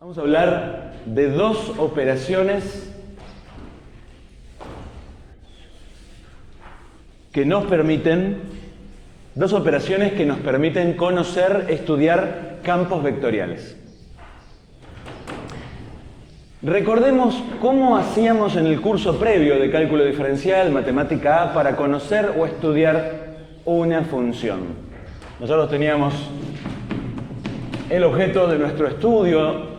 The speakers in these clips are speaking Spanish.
Vamos a hablar de dos operaciones que nos permiten conocer, estudiar campos vectoriales. Recordemos cómo hacíamos en el curso previo de cálculo diferencial, matemática A, para conocer o estudiar una función. Nosotros teníamos el objeto de nuestro estudio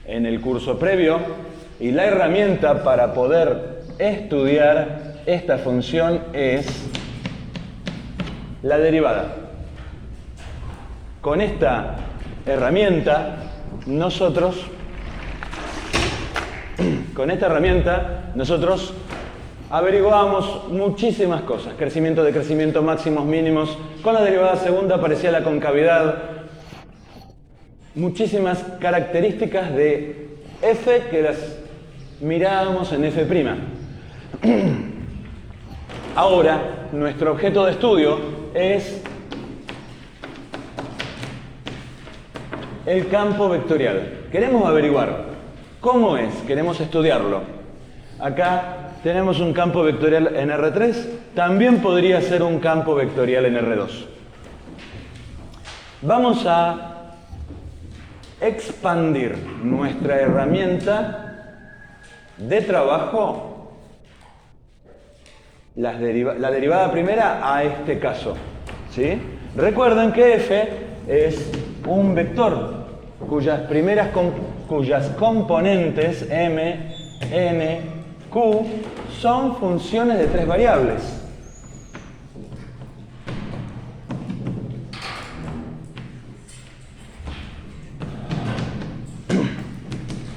en el curso previo y la herramienta para poder estudiar esta función es la derivada. Con esta herramienta nosotros averiguábamos muchísimas cosas. Crecimiento, decrecimiento, máximos, mínimos. Con la derivada segunda aparecía la concavidad. Muchísimas características de f que las mirábamos en f'. Ahora, nuestro objeto de estudio es el campo vectorial. Queremos averiguar cómo es, queremos estudiarlo. Acá tenemos un campo vectorial en R3, también podría ser un campo vectorial en R2. Vamos a expandir nuestra herramienta de trabajo, la derivada primera, a este caso, ¿sí? Recuerden que f es un vector cuyas componentes m, n, q son funciones de tres variables.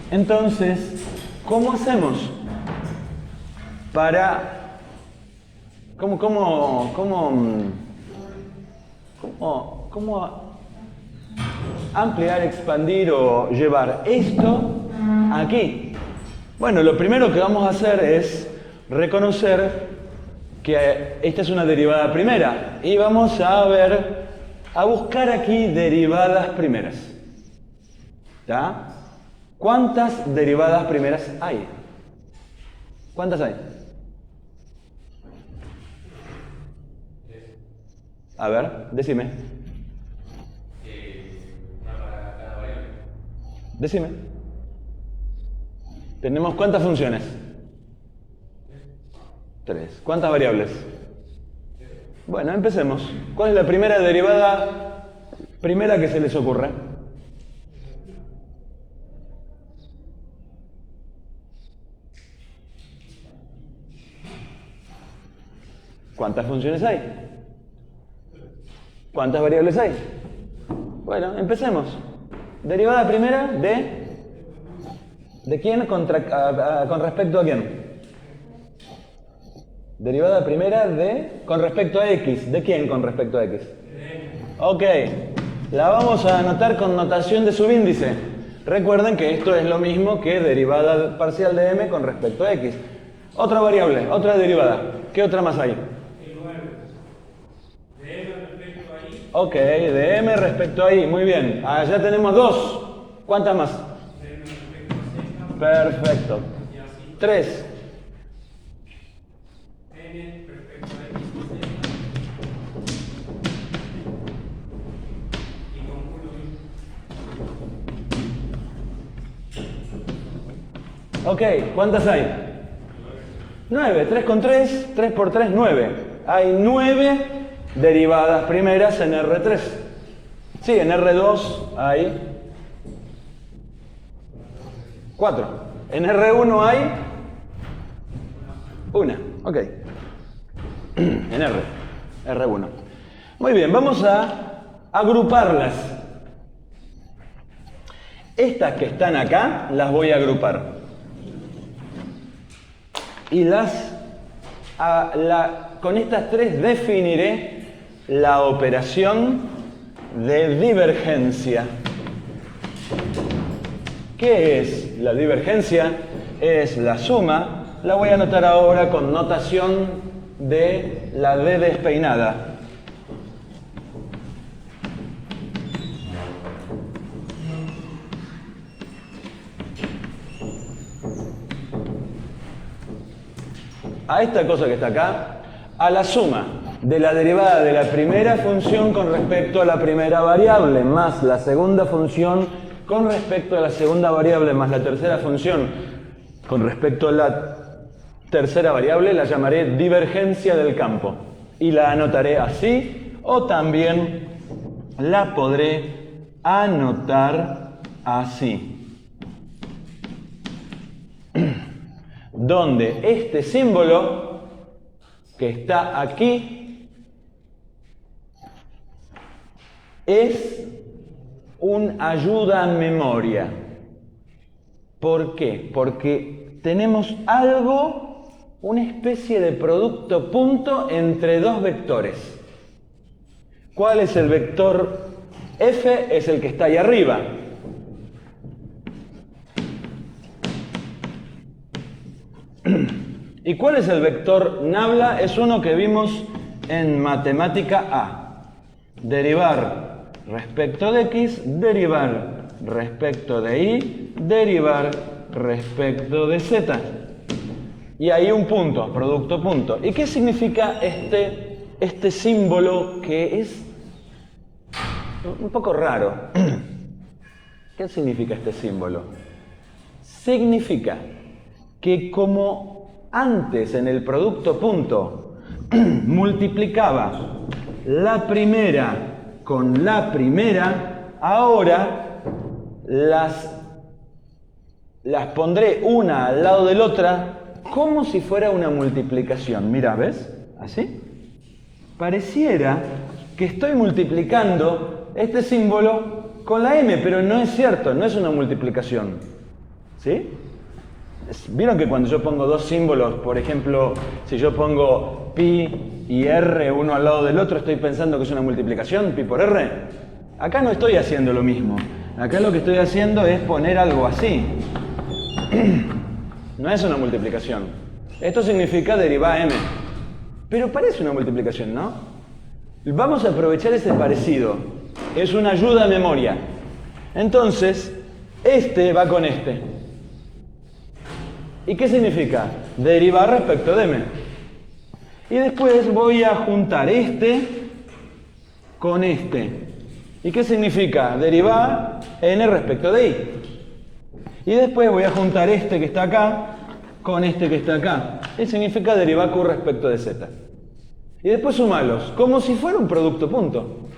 Entonces, ¿cómo hacemos para cómo ampliar, expandir o llevar esto aquí? Bueno, lo primero que vamos a hacer es reconocer que esta es una derivada primera y vamos a buscar aquí derivadas primeras. ¿Ya? ¿Cuántas derivadas primeras hay? ¿Cuántas hay? A ver, decime. Una para cada variable. Decime. ¿Tenemos cuántas funciones? 3. ¿Cuántas variables? Bueno, empecemos. ¿Cuál es la primera derivada primera que se les ocurre? ¿Cuántas funciones hay? ¿Cuántas variables hay? Bueno, empecemos. Derivada primera ¿de quién con respecto a quién? Derivada primera con respecto a x. ¿De quién con respecto a x? Ok. La vamos a anotar con notación de subíndice. Recuerden que esto es lo mismo que derivada parcial de m con respecto a x. Otra variable, otra derivada. ¿Qué otra más hay? Ok, de m respecto a y, muy bien. Ya tenemos dos. ¿Cuántas más? Perfecto. 3. Ok, ¿cuántas hay? 9. 3 con 3, 3 por 3, 9. Hay 9 derivadas primeras en R3. Sí, en R2 hay 4. En R1 hay 1. Ok. En R1. Muy bien, vamos a agruparlas. Estas que están acá las voy a agrupar. Y con estas tres definiré la operación de divergencia. ¿Qué es la divergencia? Es la suma. La voy a anotar ahora con notación de la D despeinada. a esta cosa que está acá, a la suma de la derivada de la primera función con respecto a la primera variable, más la segunda función con respecto a la segunda variable, más la tercera función con respecto a la tercera variable, la llamaré divergencia del campo. Y la anotaré así, o también la podré anotar así. Donde este símbolo que está aquí es un ayuda a memoria. ¿Por qué? Porque tenemos algo, una especie de producto punto entre dos vectores. ¿Cuál es el vector f? Es el que está ahí arriba. ¿Y cuál es el vector nabla? Es uno que vimos en matemática A. Derivar respecto de x, derivar respecto de y, derivar respecto de z. Y ahí un punto, producto punto. ¿Y qué significa este símbolo que es un poco raro? ¿Qué significa este símbolo? Significa que como antes en el producto punto multiplicaba la primera con la primera, ahora las pondré una al lado de la otra como si fuera una multiplicación. Mira, ¿ves? ¿Así? Pareciera que estoy multiplicando este símbolo con la m, pero no es cierto, no es una multiplicación. ¿Sí? ¿Vieron que cuando yo pongo dos símbolos, por ejemplo, si yo pongo pi y r uno al lado del otro, estoy pensando que es una multiplicación, pi por r? Acá no estoy haciendo lo mismo. Acá lo que estoy haciendo es poner algo así. No es una multiplicación. Esto significa derivar m. Pero parece una multiplicación, ¿no? Vamos a aprovechar ese parecido. Es una ayuda a memoria. Entonces, este va con este. ¿Y qué significa? Derivar respecto de m. Y después voy a juntar este con este. ¿Y qué significa? Derivar n respecto de y. Y después voy a juntar este que está acá con este que está acá. Y significa derivar q respecto de z. Y después sumarlos, como si fuera un producto punto.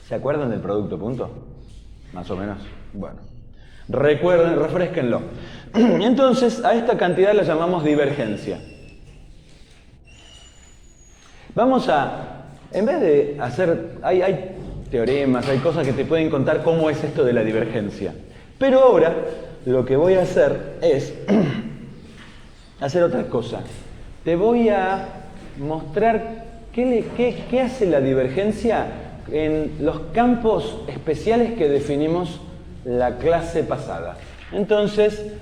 ¿Se acuerdan del producto punto? Más o menos. Bueno. Recuerden, refrésquenlo. Entonces, a esta cantidad la llamamos divergencia. Vamos a, en vez de hacer, hay teoremas, hay cosas que te pueden contar cómo es esto de la divergencia. Pero ahora, lo que voy a hacer es hacer otra cosa. Te voy a mostrar qué hace la divergencia en los campos especiales que definimos la clase pasada. Entonces,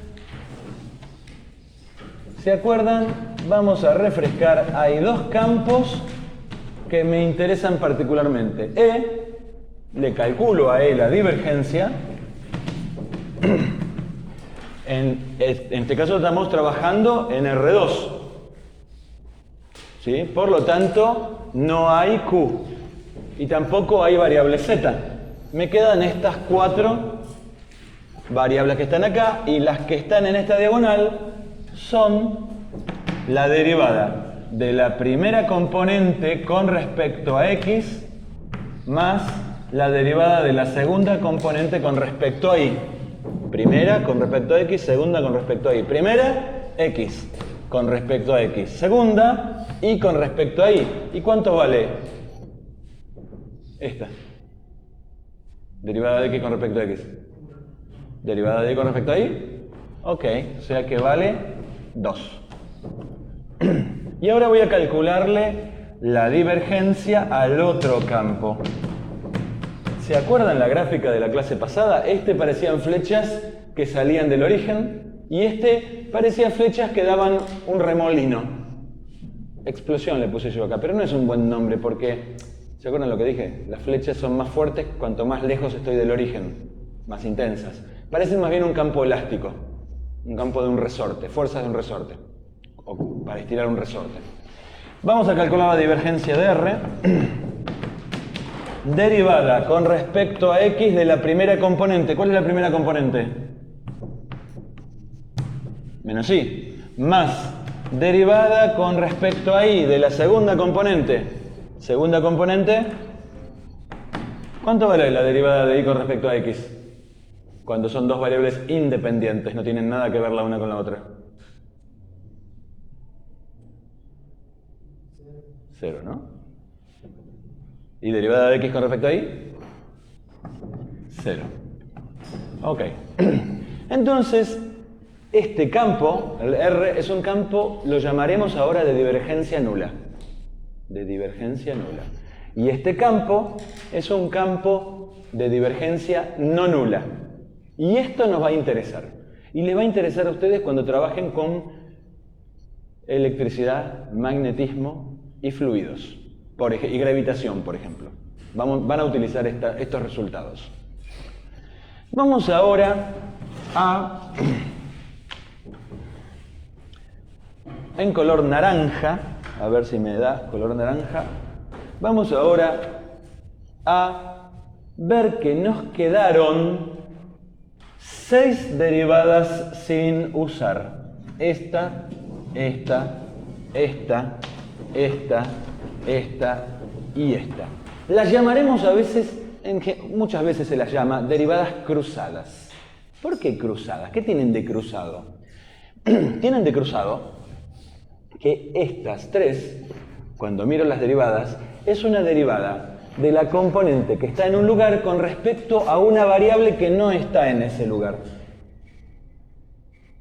¿se acuerdan? Vamos a refrescar. Hay dos campos que me interesan particularmente. Le calculo a E la divergencia. En este caso estamos trabajando en R2. ¿Sí? Por lo tanto, no hay Q. Y tampoco hay variable Z. Me quedan estas cuatro variables que están acá, y las que están en esta diagonal son la derivada de la primera componente con respecto a x más la derivada de la segunda componente con respecto a y. Primera con respecto a x, segunda con respecto a y. Primera, x con respecto a x. Segunda, y con respecto a y. ¿Y cuánto vale esta? Derivada de x con respecto a x. Derivada de y con respecto a y. Ok, o sea que vale 2. Y ahora voy a calcularle la divergencia al otro campo. ¿Se acuerdan la gráfica de la clase pasada? Este parecían flechas que salían del origen y este parecía flechas que daban un remolino. Explosión le puse yo acá, pero no es un buen nombre porque, ¿se acuerdan lo que dije? Las flechas son más fuertes cuanto más lejos estoy del origen, más intensas. Parecen más bien un campo elástico, un campo de un resorte, fuerzas de un resorte. o para estirar un resorte. Vamos a calcular la divergencia de R derivada con respecto a X de la primera componente. ¿Cuál es la primera componente? Menos Y. Más derivada con respecto a Y de la segunda componente. Segunda componente. ¿Cuánto vale la derivada de Y con respecto a X? Cuando son dos variables independientes, no tienen nada que ver la una con la otra. 0, ¿no? ¿Y derivada de X con respecto a Y? 0. Ok. Entonces, este campo, el R, es un campo, lo llamaremos ahora de divergencia nula. De divergencia nula. Y este campo es un campo de divergencia no nula. Y esto nos va a interesar. Y les va a interesar a ustedes cuando trabajen con electricidad, magnetismo y fluidos. Y gravitación, por ejemplo. Van a utilizar estos resultados. Vamos ahora a... en color naranja, a ver si me da color naranja. Vamos ahora a ver que nos quedaron 6 derivadas sin usar. Esta y esta. Las llamaremos a veces, muchas veces se las llama derivadas cruzadas. ¿Por qué cruzadas? ¿Qué tienen de cruzado? Tienen de cruzado que estas 3, cuando miro las derivadas, es una derivada de la componente que está en un lugar con respecto a una variable que no está en ese lugar.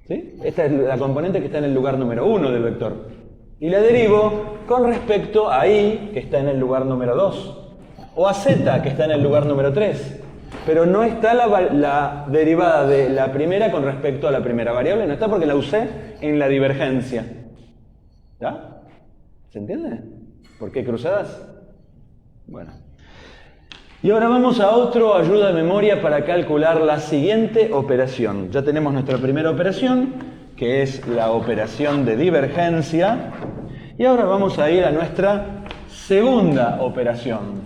¿Sí? Esta es la componente que está en el lugar número 1 del vector. Y la derivo con respecto a Y, que está en el lugar número 2. O a Z, que está en el lugar número 3. Pero no está la derivada de la primera con respecto a la primera variable. No está porque la usé en la divergencia. ¿Ya? ¿Se entiende? ¿Por qué cruzadas? Bueno. Y ahora vamos a otro ayuda de memoria para calcular la siguiente operación. Ya tenemos nuestra primera operación, que es la operación de divergencia. Y ahora vamos a ir a nuestra segunda operación,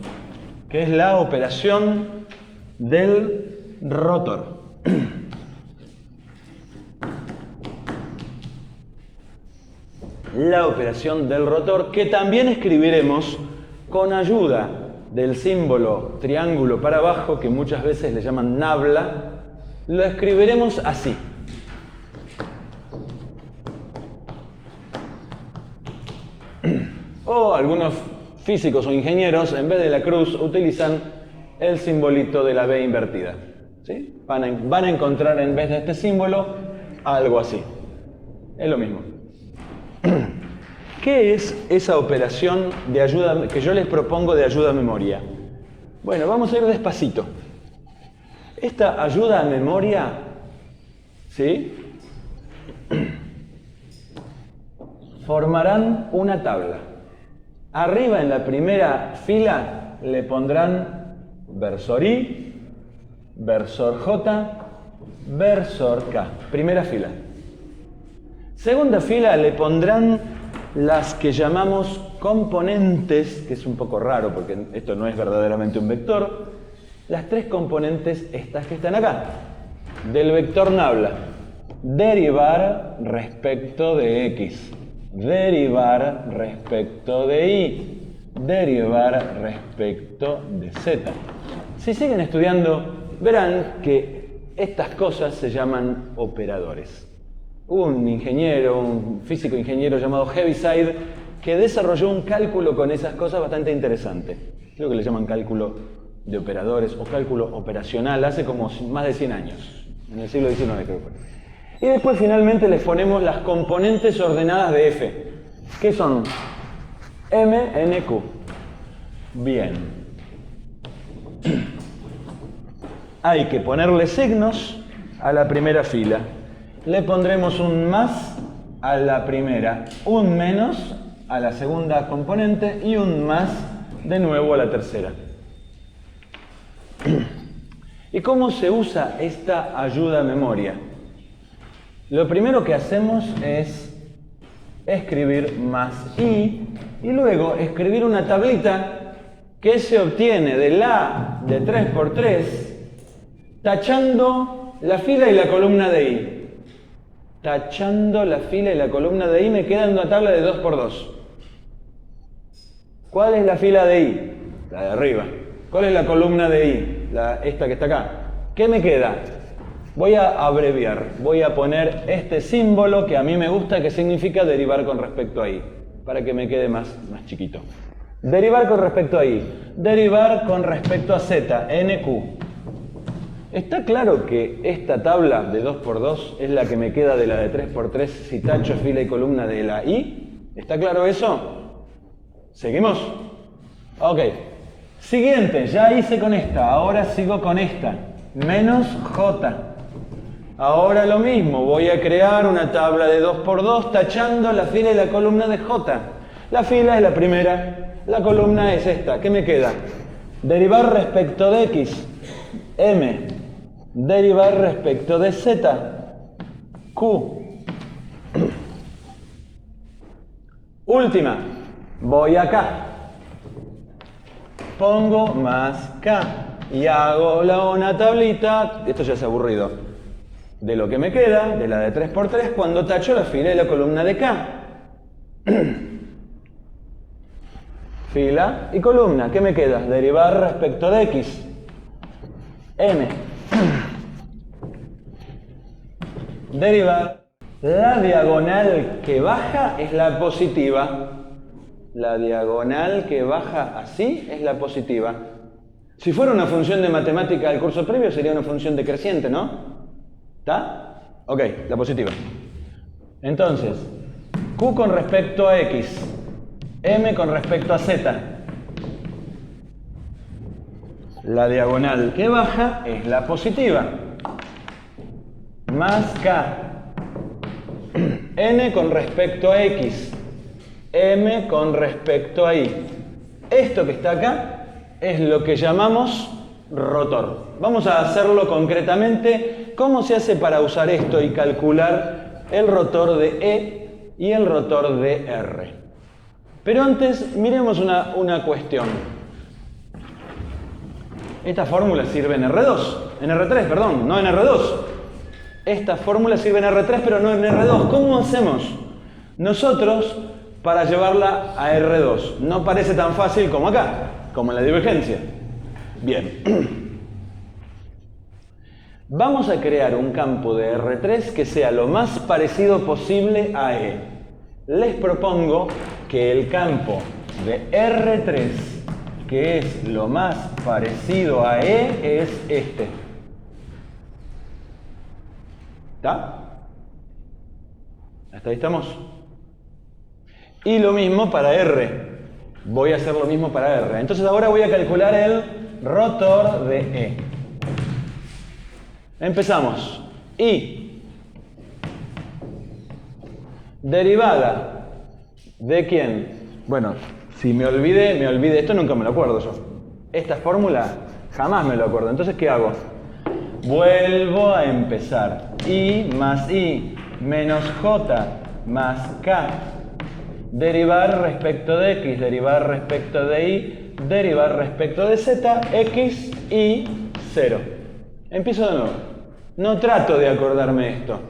que es la operación del rotor. La operación del rotor, que también escribiremos con ayuda del símbolo triángulo para abajo, que muchas veces le llaman nabla, lo escribiremos así. O algunos físicos o ingenieros, en vez de la cruz, utilizan el simbolito de la B invertida. ¿Sí? Van a encontrar en vez de este símbolo algo así. Es lo mismo. ¿Qué es esa operación de ayuda que yo les propongo de ayuda a memoria? Bueno, vamos a ir despacito. Esta ayuda a memoria, ¿sí?, formarán una tabla. Arriba en la primera fila le pondrán versor I, versor J, versor K. Primera fila. Segunda fila le pondrán las que llamamos componentes, que es un poco raro porque esto no es verdaderamente un vector. Las 3 componentes estas que están acá, del vector nabla. Derivar respecto de X. Derivar respecto de Y. Derivar respecto de Z. Si siguen estudiando, verán que estas cosas se llaman operadores. Un ingeniero, un físico ingeniero llamado Heaviside, que desarrolló un cálculo con esas cosas bastante interesante. Creo que le llaman cálculo de operadores o cálculo operacional, hace como más de 100 años, en el siglo XIX creo que. Y después finalmente les ponemos las componentes ordenadas de F, que son M, N, Q. Bien. Hay que ponerle signos a la primera fila. Le pondremos un más a la primera, un menos a la segunda componente y un más de nuevo a la tercera. ¿Y cómo se usa esta ayuda a memoria? Lo primero que hacemos es escribir más i, y luego escribir una tablita que se obtiene de la de 3×3 tachando la fila y la columna de i. Tachando la fila y la columna de i me queda una tabla de 2×2. ¿Cuál es la fila de i? La de arriba. ¿Cuál es la columna de i? Esta que está acá. ¿Qué me queda? Voy a abreviar. Voy a poner este símbolo que a mí me gusta, que significa derivar con respecto a i, para que me quede más chiquito. Derivar con respecto a i. Derivar con respecto a z, nq. ¿Está claro que esta tabla de 2×2 es la que me queda de la de 3×3 si tacho fila y columna de la i? ¿Está claro eso? ¿Seguimos? Ok. Siguiente, ya hice con esta, ahora sigo con esta. Menos j. Ahora lo mismo, voy a crear una tabla de 2×2 tachando la fila y la columna de j. La fila es la primera, la columna es esta. ¿Qué me queda? Derivar respecto de x, m. Derivar respecto de z, q. Última, voy acá. Pongo más k y hago una tablita, esto ya es aburrido, de lo que me queda, de la de 3×3, cuando tacho la fila y la columna de k. Fila y columna, ¿qué me queda? Derivar respecto de x, m. Derivar. La diagonal que baja es la positiva. La diagonal que baja así es la positiva. Si fuera una función de matemática del curso previo sería una función decreciente, ¿no? ¿Está? Ok, la positiva. Entonces, q con respecto a x, m con respecto a z. La diagonal que baja es la positiva. Más k. N con respecto a x. M con respecto a y. Esto que está acá es lo que llamamos rotor. Vamos a hacerlo concretamente. ¿Cómo se hace para usar esto y calcular el rotor de E y el rotor de R? Pero antes miremos una cuestión. Esta fórmula sirve en R2, en R3, perdón, no en R2. Esta fórmula sirve en R3, pero no en R2. ¿Cómo hacemos? Nosotros, para llevarla a R2. No parece tan fácil como acá, como en la divergencia. Bien. Vamos a crear un campo de R3 que sea lo más parecido posible a E. Les propongo que el campo de R3, que es lo más parecido a E, es este. ¿Está? ¿Hasta ahí estamos? Y lo mismo para R. Voy a hacer lo mismo para R. Entonces ahora voy a calcular el rotor de E. Empezamos. I. Derivada. ¿De quién? Bueno, si me olvidé. Esto nunca me lo acuerdo yo. Esta fórmula jamás me lo acuerdo. Entonces, ¿qué hago? Vuelvo a empezar. I más I menos J más K. Derivar respecto de X, derivar respecto de Y, derivar respecto de Z, X, Y, 0. Empiezo de nuevo. No trato de acordarme esto.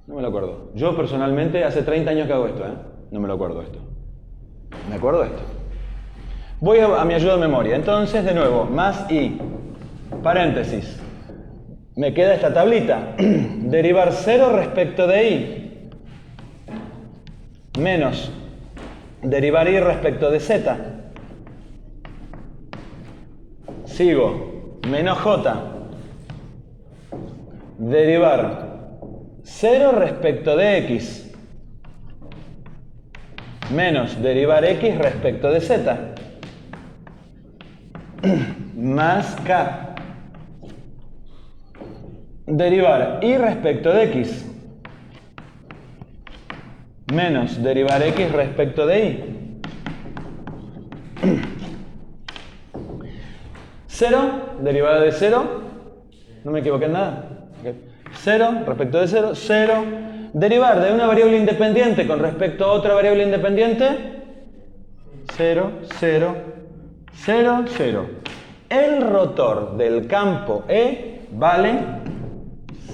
No me lo acuerdo. Yo personalmente hace 30 años que hago esto, ¿eh? No me lo acuerdo esto. ¿Me acuerdo esto? Voy a mi ayuda de memoria. Entonces, de nuevo, más I, paréntesis. Me queda esta tablita. Derivar 0 respecto de I. Menos derivar y respecto de z. Sigo. Menos j. Derivar 0 respecto de x. Menos derivar x respecto de z. Más k. Derivar y respecto de x. Menos derivar x respecto de y. 0, derivada de 0. No me equivoqué en nada. 0 respecto de 0. 0 Derivar de una variable independiente con respecto a otra variable independiente. 0, 0, 0, 0. El rotor del campo E vale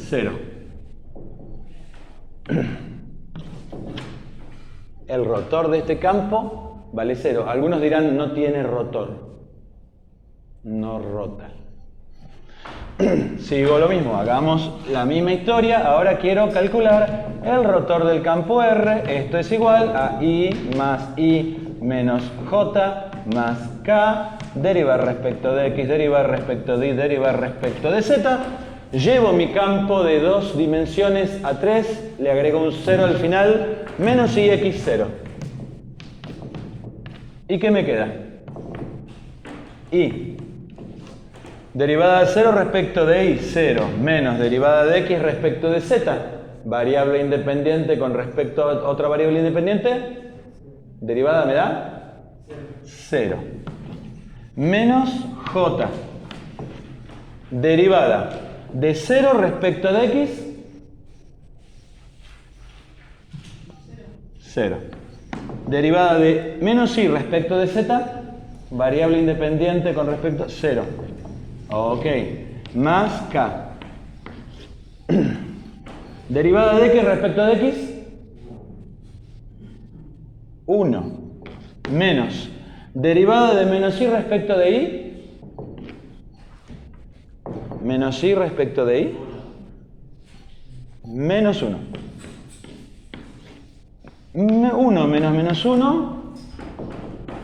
0. El rotor de este campo vale 0. Algunos dirán no tiene rotor. No rota. Sigo lo mismo, hagamos la misma historia. Ahora quiero calcular el rotor del campo R. Esto es igual a I más I menos J más K. Derivar respecto de X, derivar respecto de Y, derivar respecto de Z. Llevo mi campo de 2 dimensiones a 3. Le agrego un 0 al final. Menos IX0. ¿Y qué me queda? I. Derivada de 0 respecto de I, 0, menos derivada de X respecto de Z, variable independiente con respecto a otra variable independiente, derivada me da 0. Menos J, derivada de 0 respecto de X, 0. Derivada de menos I respecto de Z, variable independiente con respecto a 0. Ok, más K. Derivada de X respecto de X, 1. Menos. Derivada de menos I respecto de I, menos I respecto de I, menos 1. 1 menos menos 1,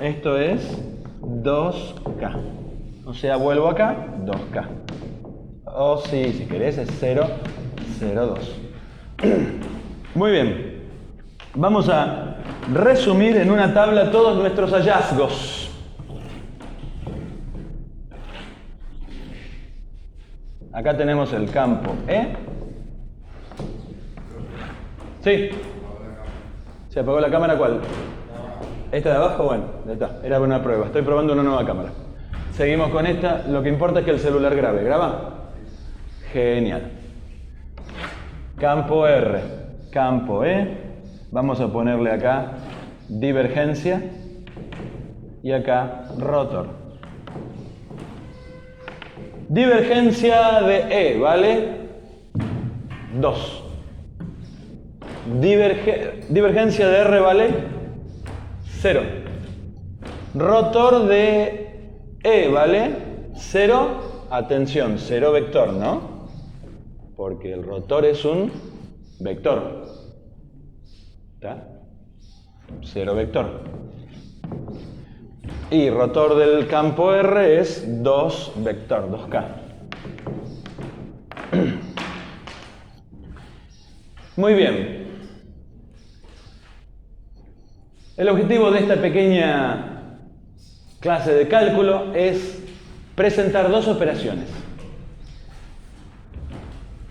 esto es 2K. O sea, vuelvo acá, 2K. O sí, si querés es 0, 0, 2. Muy bien. Vamos a resumir en una tabla todos nuestros hallazgos. Acá tenemos el campo E. ¿Sí? ¿Se apagó la cámara cuál? ¿Esta de abajo? Bueno, ya está. Era una prueba. Estoy probando una nueva cámara. Seguimos con esta. Lo que importa es que el celular grabe. ¿Graba? Genial. Campo R. Campo E. Vamos a ponerle acá divergencia. Y acá rotor. Divergencia de E, ¿vale? 2. Divergencia de R vale 0. Rotor de E vale 0. Atención, 0 vector, ¿no? Porque el rotor es un vector. ¿Está? 0 vector. Y rotor del campo R es 2 vector, 2K. Muy bien. El objetivo de esta pequeña clase de cálculo es presentar dos operaciones.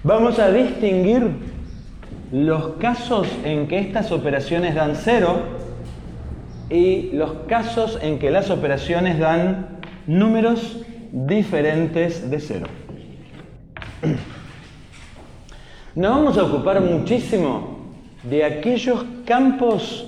Vamos a distinguir los casos en que estas operaciones dan 0 y los casos en que las operaciones dan números diferentes de 0. Nos vamos a ocupar muchísimo de aquellos campos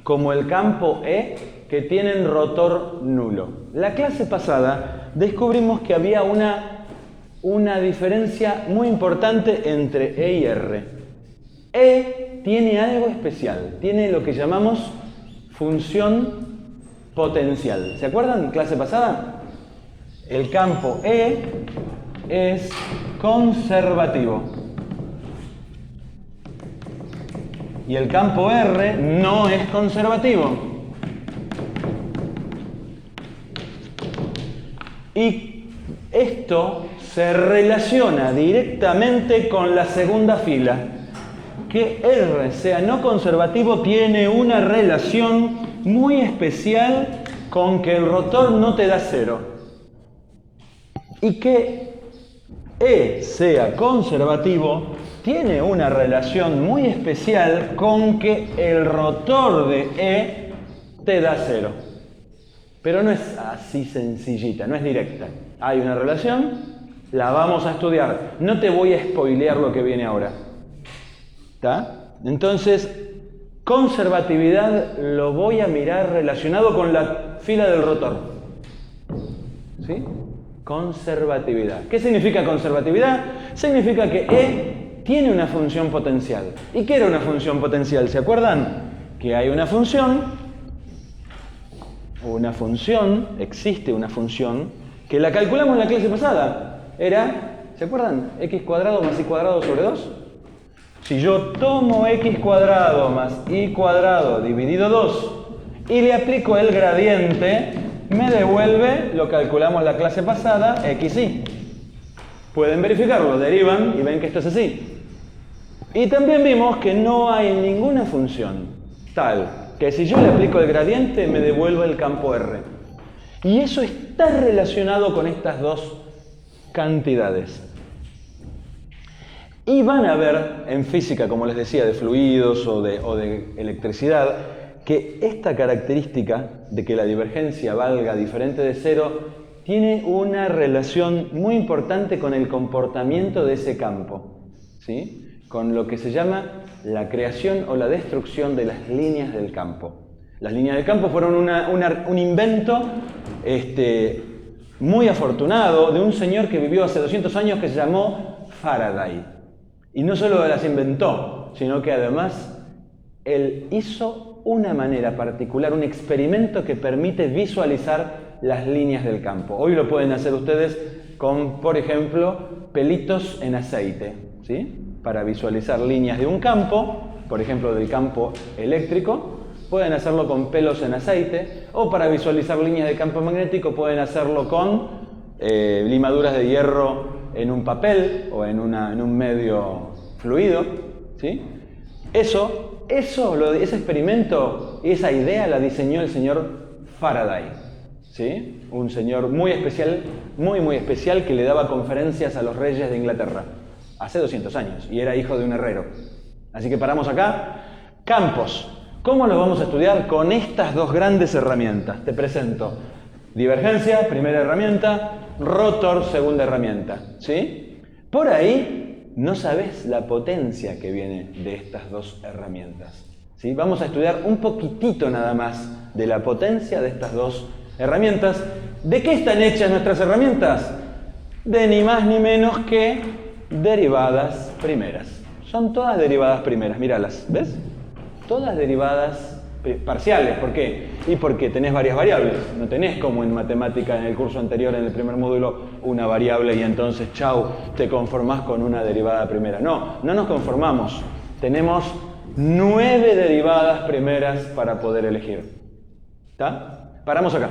como el campo E que tienen rotor nulo. La clase pasada descubrimos que había una diferencia muy importante entre E y R. E tiene algo especial, tiene lo que llamamos función potencial. ¿Se acuerdan? Clase pasada. El campo E es conservativo. Y el campo R no es conservativo. Y esto se relaciona directamente con la segunda fila. Que R sea no conservativo tiene una relación muy especial con que el rotor no te da 0. Y que E sea conservativo tiene una relación muy especial con que el rotor de E te da 0. Pero no es así sencillita, no es directa. Hay una relación, la vamos a estudiar. No te voy a spoilear lo que viene ahora. ¿Está? Entonces, conservatividad lo voy a mirar relacionado con la fila del rotor. ¿Sí? Conservatividad. ¿Qué significa conservatividad? Significa que E tiene una función potencial. ¿Y qué era una función potencial? ¿Se acuerdan? Que hay una función, existe una función, que la calculamos en la clase pasada. Era, ¿se acuerdan? X cuadrado más y cuadrado sobre 2. Si yo tomo x cuadrado más y cuadrado dividido 2 y le aplico el gradiente, me devuelve, lo calculamos en la clase pasada, xy. Pueden verificarlo, derivan y ven que esto es así. Y también vimos que no hay ninguna función tal que si yo le aplico el gradiente me devuelva el campo R. Y eso está relacionado con estas dos cantidades. Y van a ver en física, como les decía, de fluidos o de electricidad, que esta característica de que la divergencia valga diferente de cero tiene una relación muy importante con el comportamiento de ese campo, ¿sí? Con lo que se llama la creación o la destrucción de las líneas del campo. Las líneas del campo fueron un invento muy afortunado de un señor que vivió hace 200 años que se llamó Faraday. Y no solo las inventó, sino que además él hizo una manera particular, un experimento que permite visualizar las líneas del campo. Hoy lo pueden hacer ustedes con, por ejemplo, pelitos en aceite, ¿sí? Para visualizar líneas de un campo, por ejemplo del campo eléctrico, pueden hacerlo con pelos en aceite, o para visualizar líneas de campo magnético pueden hacerlo con limaduras de hierro en un papel o en un medio fluido, ¿sí? Ese experimento y esa idea la diseñó el señor Faraday, ¿sí? Un señor muy especial, muy especial, que le daba conferencias a los reyes de Inglaterra hace 200 años y era hijo de un herrero. Así que paramos acá. Campos. ¿Cómo los vamos a estudiar? Con estas dos grandes herramientas. Te presento divergencia, primera herramienta, rotor, segunda herramienta, ¿sí? Por ahí no sabes la potencia que viene de estas dos herramientas, ¿sí? Vamos a estudiar un poquitito nada más de la potencia de estas dos herramientas. ¿De qué están hechas nuestras herramientas? De ni más ni menos que derivadas primeras. Son todas derivadas primeras, míralas, ¿ves? Todas derivadas parciales. ¿Por qué? Y porque tenés varias variables. No tenés como en matemática en el curso anterior, en el primer módulo, una variable y entonces, chau, te conformás con una derivada primera. No nos conformamos. Tenemos 9 derivadas primeras para poder elegir. ¿Está? Paramos acá.